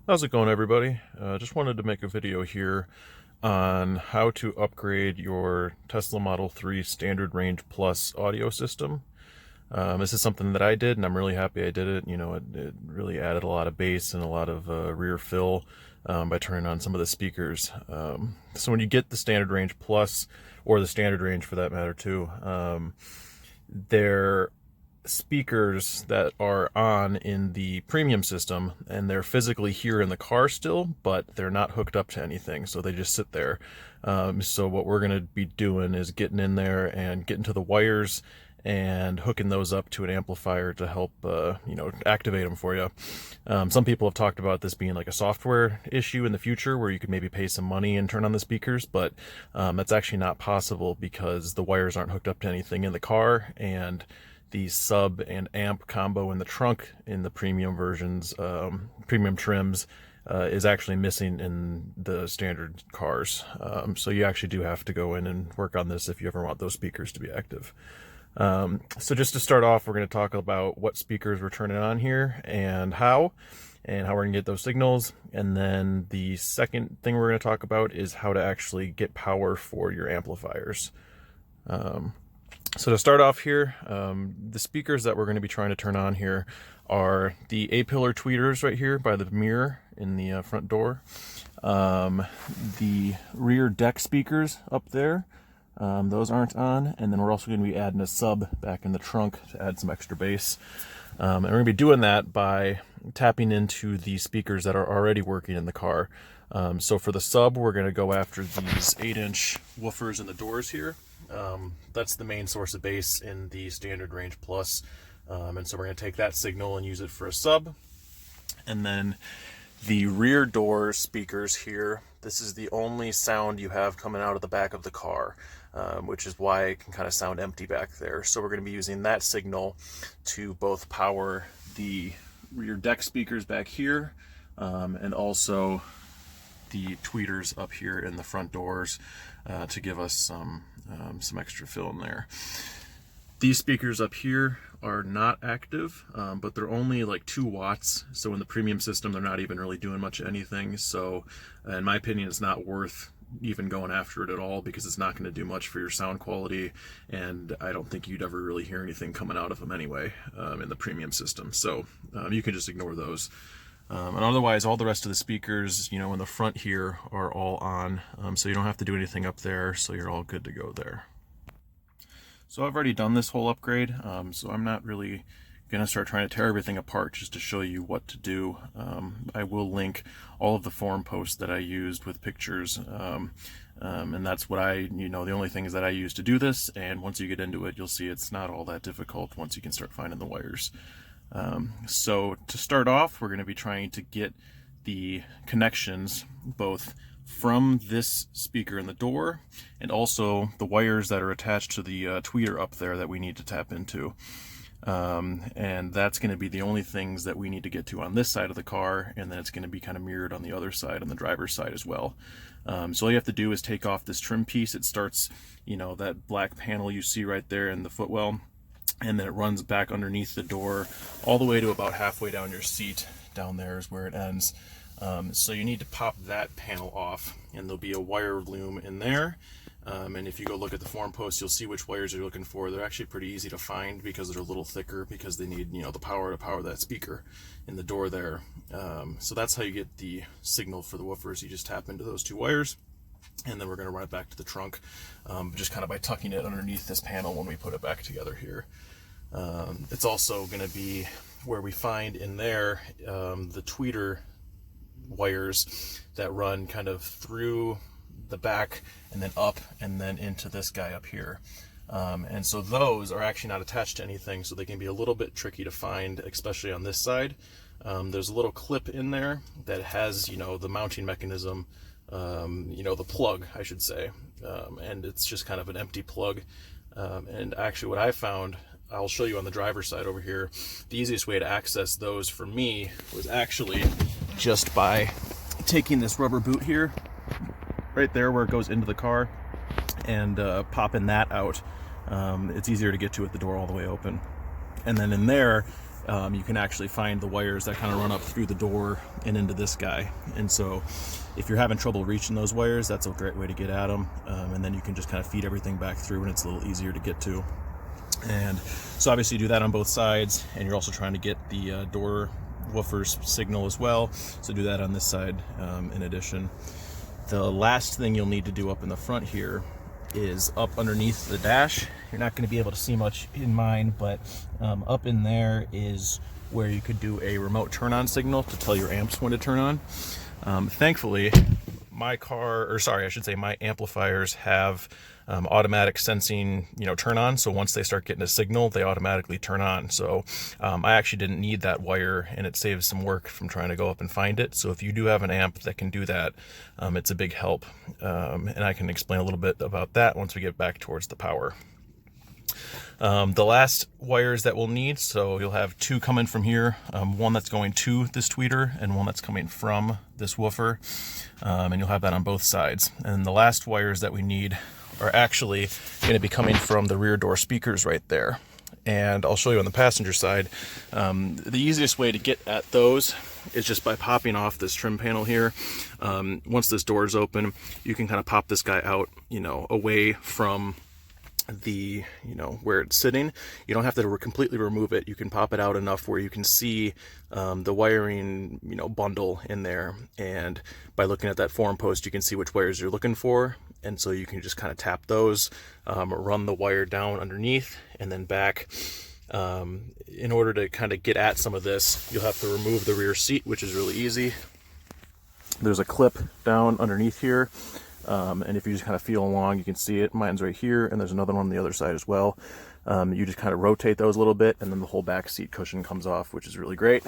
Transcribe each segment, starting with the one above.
How's it going, everybody? Just wanted to make a video here on how to upgrade your Tesla Model 3 Standard Range Plus audio system. This is something that I did, and I'm really happy I did it. You know, it really added a lot of bass and a lot of rear fill by turning on some of the speakers. So when you get the Standard Range Plus, or the Standard Range for that matter too, they're speakers that are on in the premium system, and they're physically here in the car still, but they're not hooked up to anything, so they just sit there. So what we're going to be doing is getting in there and getting to the wires and hooking those up to an amplifier to help activate them for you. Some people have talked about this being like a software issue in the future where you could maybe pay some money and turn on the speakers, but that's actually not possible because the wires aren't hooked up to anything in the car, and the sub and amp combo in the trunk in the premium versions, premium trims, is actually missing in the standard cars. So you actually do have to go in and work on this if you ever want those speakers to be active. So just to start off, we're going to talk about what speakers we're turning on here and how we're going to get those signals. And then the second thing we're going to talk about is how to actually get power for your amplifiers. So to start off here, the speakers that we're going to be trying to turn on here are the A-pillar tweeters right here by the mirror in the front door. The rear deck speakers up there, those aren't on. And then we're also going to be adding a sub back in the trunk to add some extra bass. And we're going to be doing that by tapping into the speakers that are already working in the car. So for the sub, we're going to go after these 8-inch woofers in the doors here. That's the main source of bass in the Standard Range Plus, and so we're going to take that signal and use it for a sub. And then the rear door speakers here, this is the only sound you have coming out of the back of the car, which is why it can kind of sound empty back there. So we're going to be using that signal to both power the rear deck speakers back here, and also the tweeters up here in the front doors to give us some extra fill in there. These speakers up here are not active, but they're only like 2 watts. So in the premium system, they're not even really doing much of anything. So in my opinion, it's not worth even going after it at all because it's not going to do much for your sound quality. And I don't think you'd ever really hear anything coming out of them anyway in the premium system. So you can just ignore those. And otherwise, all the rest of the speakers, you know, in the front here are all on, so you don't have to do anything up there, so you're all good to go there. So I've already done this whole upgrade, so I'm not really going to start trying to tear everything apart just to show you what to do. I will link all of the forum posts that I used with pictures, and that's what the only thing is that I use to do this, and once you get into it, you'll see it's not all that difficult once you can start finding the wires. So to start off, we're going to be trying to get the connections both from this speaker in the door and also the wires that are attached to the tweeter up there that we need to tap into. And that's going to be the only things that we need to get to on this side of the car, and then it's going to be kind of mirrored on the other side, on the driver's side as well. So all you have to do is take off this trim piece. It starts, that black panel you see right there in the footwell, and then it runs back underneath the door all the way to about halfway down your seat. Down there is where it ends. So you need to pop that panel off, and there'll be a wire loom in there. And if you go look at the forum post, you'll see which wires you're looking for. They're actually pretty easy to find because they're a little thicker, because they need the power to power that speaker in the door there. So that's how you get the signal for the woofers. You just tap into those 2 wires. And then we're going to run it back to the trunk, just kind of by tucking it underneath this panel when we put it back together here. It's also going to be where we find in there the tweeter wires that run kind of through the back and then up and then into this guy up here. And so those are actually not attached to anything, so they can be a little bit tricky to find, especially on this side. There's a little clip in there that has, the mounting mechanism, the plug, I should say, and it's just kind of an empty plug. And actually what I found, I'll show you on the driver's side over here, the easiest way to access those for me was actually just by taking this rubber boot here, right there where it goes into the car, and popping that out. It's easier to get to with the door all the way open. And then in there you can actually find the wires that kind of run up through the door and into this guy. And so if you're having trouble reaching those wires, that's a great way to get at them. And then you can just kind of feed everything back through, and it's a little easier to get to. And so obviously you do that on both sides, and you're also trying to get the door woofer's signal as well. So do that on this side in addition. The last thing you'll need to do up in the front here is up underneath the dash. You're not going to be able to see much in mine, but up in there is where you could do a remote turn on signal to tell your amps when to turn on. Thankfully, my amplifiers have automatic sensing, turn on. So once they start getting a signal, they automatically turn on. So I actually didn't need that wire, and it saves some work from trying to go up and find it. So if you do have an amp that can do that, it's a big help. And I can explain a little bit about that once we get back towards the power. The last wires that we'll need, so you'll have two coming from here, one that's going to this tweeter and one that's coming from this woofer, and you'll have that on both sides. And the last wires that we need are actually going to be coming from the rear door speakers right there. And I'll show you on the passenger side. The easiest way to get at those is just by popping off this trim panel here. Once this door is open, you can kind of pop this guy out, away from the where it's sitting. You don't have to completely remove it. You can pop it out enough where you can see the wiring bundle in there, and by looking at that form post you can see which wires you're looking for, and so you can just kind of tap those, run the wire down underneath and then back. In order to kind of get at some of this, you'll have to remove the rear seat, which is really easy. There's a clip down underneath here. And if you just kind of feel along, you can see it. Mine's right here, and there's another one on the other side as well. You just kind of rotate those a little bit, and then the whole back seat cushion comes off, which is really great.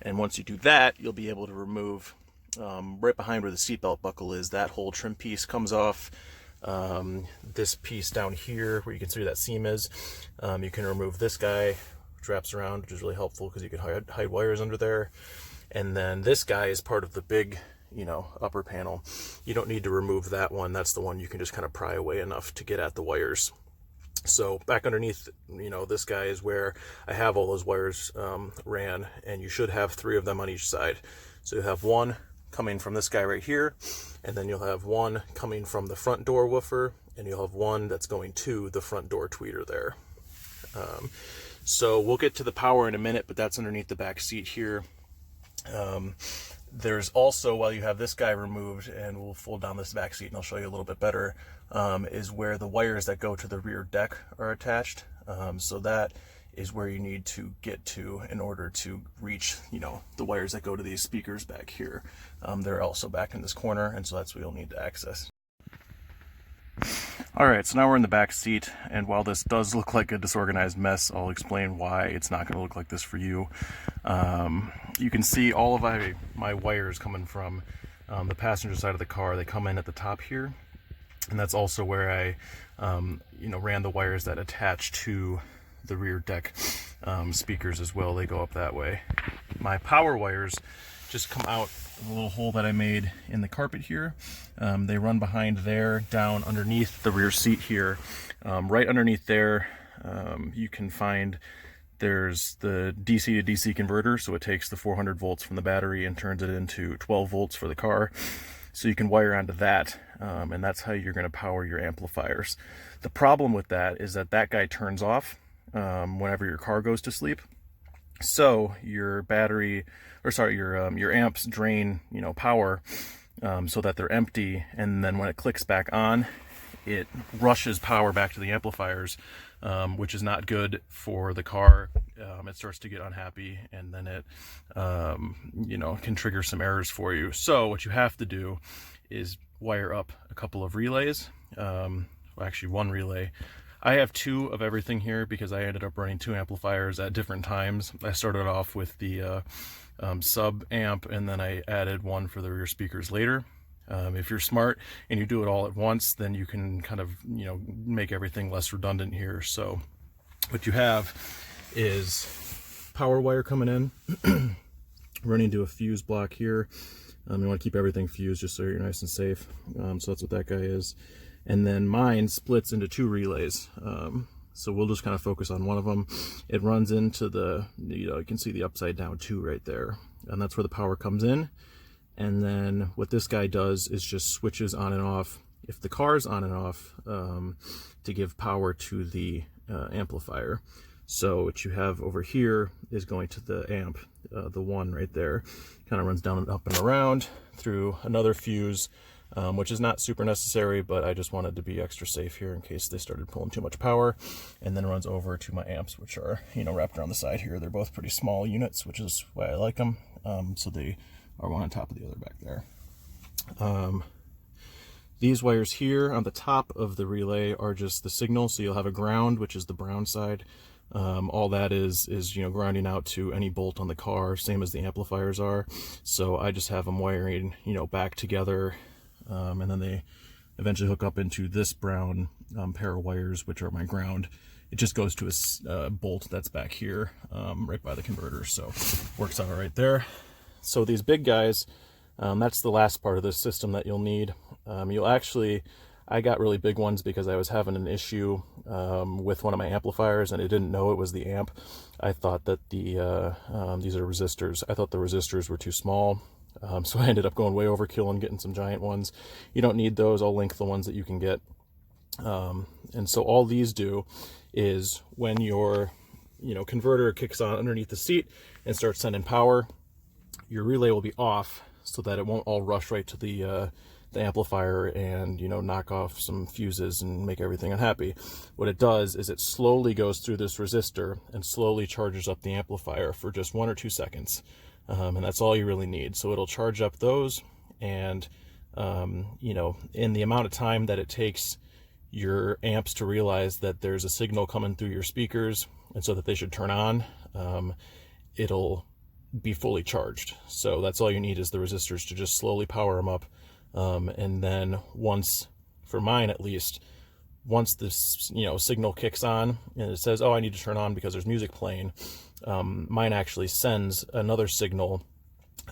And once you do that, you'll be able to remove, right behind where the seatbelt buckle is, that whole trim piece comes off. This piece down here, where you can see where that seam is, you can remove this guy, which wraps around, which is really helpful because you can hide wires under there. And then this guy is part of the big upper panel. You don't need to remove that one. That's the one you can just kind of pry away enough to get at the wires. So back underneath, this guy is where I have all those wires ran, and you should have 3 of them on each side. So you have one coming from this guy right here, and then you'll have one coming from the front door woofer, and you'll have one that's going to the front door tweeter there. So we'll get to the power in a minute, but that's underneath the back seat here. There's also, while you have this guy removed, and we'll fold down this back seat and I'll show you a little bit better, is where the wires that go to the rear deck are attached. So that is where you need to get to in order to reach, the wires that go to these speakers back here. They're also back in this corner, and so that's what you'll need to access. Alright, so now we're in the back seat, and while this does look like a disorganized mess, I'll explain why it's not going to look like this for you. You can see all of my wires coming from the passenger side of the car. They come in at the top here, and that's also where I ran the wires that attach to the rear deck speakers as well. They go up that way. My power wires just come out a little hole that I made in the carpet here. They run behind there, down underneath the rear seat here. Right underneath there, you can find there's the DC to DC converter, so it takes the 400 volts from the battery and turns it into 12 volts for the car. So you can wire onto that, and that's how you're going to power your amplifiers. The problem with that is that guy turns off whenever your car goes to sleep. So your your amps drain, power, so that they're empty, and then when it clicks back on, it rushes power back to the amplifiers, which is not good for the car. It starts to get unhappy, and then it, can trigger some errors for you. So what you have to do is wire up a couple of relays, actually one relay. I have 2 of everything here because I ended up running 2 amplifiers at different times. I started off with the sub amp, and then I added one for the rear speakers later. If you're smart and you do it all at once, then you can kind of, make everything less redundant here. So what you have is power wire coming in, running to a fuse block here. You want to keep everything fused just so you're nice and safe. So that's what that guy is. And then mine splits into 2 relays. So we'll just kind of focus on one of them. It runs into the, you can see the upside down 2 right there. And that's where the power comes in. And then what this guy does is just switches on and off, if the car's on and off, to give power to the amplifier. So what you have over here is going to the amp, the one right there, kind of runs down and up and around through another fuse, which is not super necessary, but I just wanted to be extra safe here in case they started pulling too much power, and then runs over to my amps, which are, wrapped around the side here. They're both pretty small units, which is why I like them. So they are one on top of the other back there. These wires here on the top of the relay are just the signal. So you'll have a ground, which is the brown side. All that is grounding out to any bolt on the car, same as the amplifiers are. So I just have them wiring, back together, and then they eventually hook up into this brown pair of wires, which are my ground. It just goes to a bolt that's back here, right by the converter. So works out right there. So these big guys, that's the last part of this system that you'll need. I got really big ones because I was having an issue with one of my amplifiers, and I didn't know it was the amp. I thought that these are resistors. I thought the resistors were too small, so I ended up going way overkill and getting some giant ones. You don't need those. I'll link the ones that you can get. And so all these do is when your converter kicks on underneath the seat and starts sending power, your relay will be off so that it won't all rush right to the amplifier and knock off some fuses and make everything unhappy. What it does is it slowly goes through this resistor and slowly charges up the amplifier for just 1 or 2 seconds, and that's all you really need. So it'll charge up those, and in the amount of time that it takes your amps to realize that there's a signal coming through your speakers and so that they should turn on, it'll be fully charged. So that's all you need, is the resistors to just slowly power them up. And then once, for mine at least, once this signal kicks on and it says, oh, I need to turn on because there's music playing, mine actually sends another signal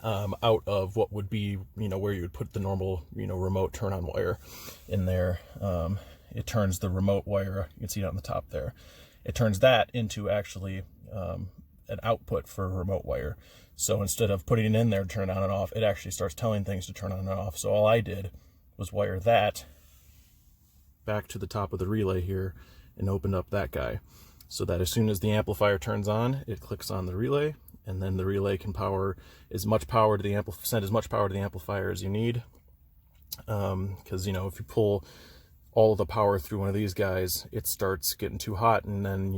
out of what would be where you would put the normal remote turn on wire in there. It turns the remote wire, you can see it on the top there, it turns that into actually an output for a remote wire. So instead of putting it in there to turn it on and off, it actually starts telling things to turn on and off. So all I did was wire that back to the top of the relay here and open up that guy, so that as soon as the amplifier turns on, it clicks on the relay, and then the relay can power as much power to the send as much power to the amplifier as you need. Because if you pull all of the power through one of these guys, it starts getting too hot, and then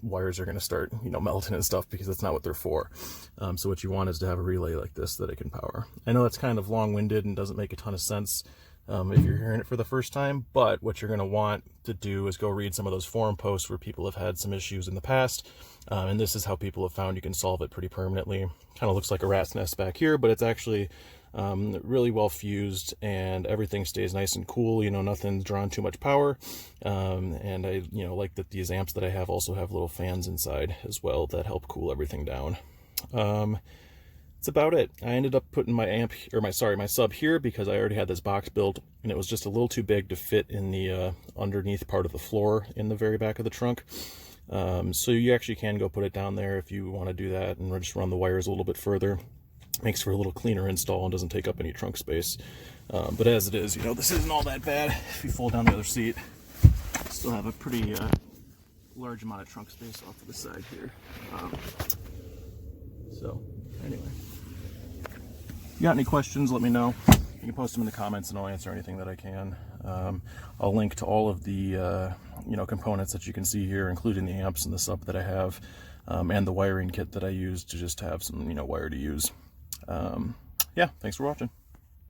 wires are going to start melting and stuff, because that's not what they're for. So what you want is to have a relay like this that it can power. I know that's kind of long-winded and doesn't make a ton of sense if you're hearing it for the first time, but what you're going to want to do is go read some of those forum posts where people have had some issues in the past, and this is how people have found you can solve it pretty permanently. Kind of looks like a rat's nest back here, but it's actually really well fused, and everything stays nice and cool. Nothing's drawn too much power, and I like that these amps that I have also have little fans inside as well that help cool everything down. That's about it. I ended up putting my my sub here because I already had this box built, and it was just a little too big to fit in the underneath part of the floor in the very back of the trunk. So you actually can go put it down there if you want to do that, and just run the wires a little bit further. Makes for a little cleaner install and doesn't take up any trunk space. But as it is, this isn't all that bad. If you fold down the other seat, still have a pretty large amount of trunk space off to the side here. So anyway, if you got any questions, let me know. You can post them in the comments and I'll answer anything that I can. I'll link to all of the components that you can see here, including the amps and the sub that I have, and the wiring kit that I use to just have some wire to use. Yeah, thanks for watching.